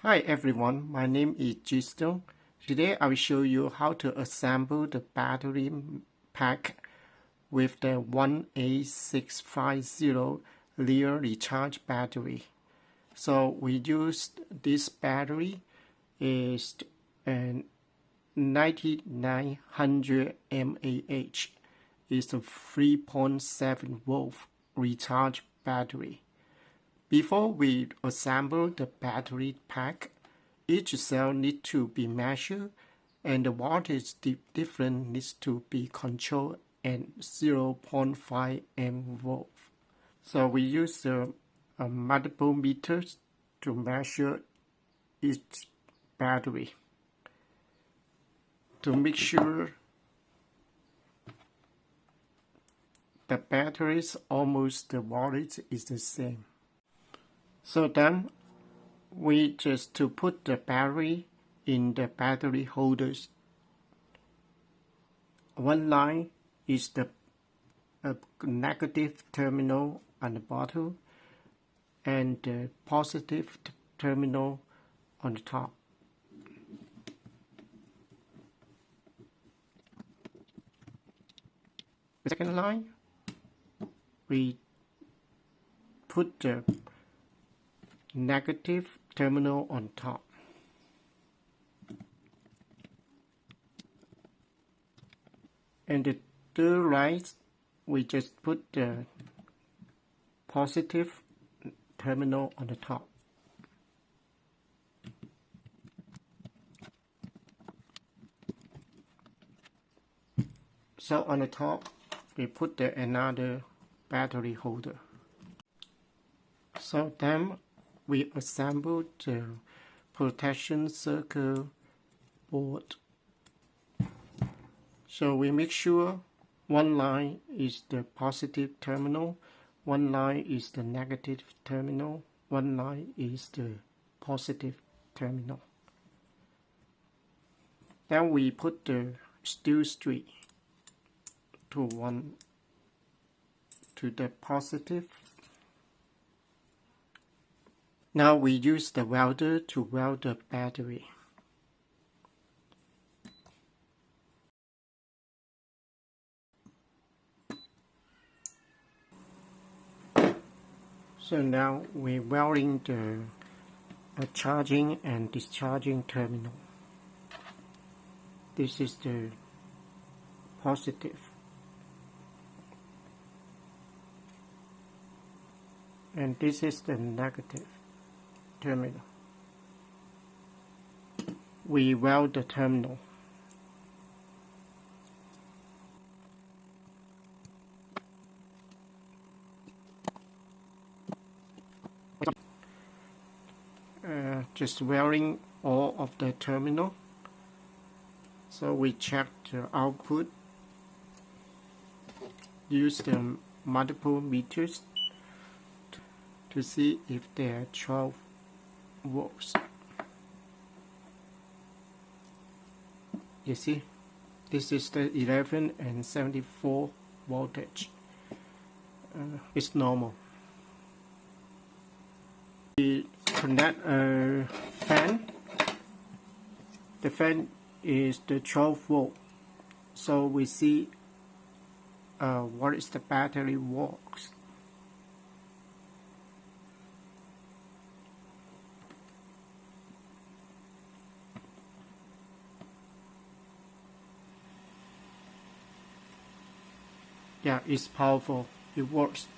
Hi everyone, my name is Giston. Today I will show you how to assemble the battery pack with the 1A650 rear recharge battery. So we use this battery is a 9900 mAh. It's a 3.7 volt recharge battery. Before we assemble the battery pack, each cell needs to be measured and the voltage difference needs to be controlled at 0.5 mV. So we use multiple meters to measure each battery to make sure the batteries almost the voltage is the same. So then we just to put the battery in the battery holders. One line is the negative terminal on the bottom and the positive terminal on the top. The second line, we put the negative terminal on top. And the third line, we just put the positive terminal on the top. So on the top, we put another battery holder. So then we assemble the protection circuit board. So we make sure one line is the positive terminal, one line is the negative terminal, one line is the positive terminal. Then we put the steel strip to the positive. Now we use the welder to weld the battery. So now we're welding the charging and discharging terminal. This is the positive. And this is the negative terminal. We weld the terminal. Just welding all of the terminal. So we check the output. Use the multiple meters to see if they are 12 volts. You see, this is the 11 and 74 voltage. It's normal. We connect a fan. The fan is the 12 volt. So we see what is the battery works. Yeah, it's powerful. It works.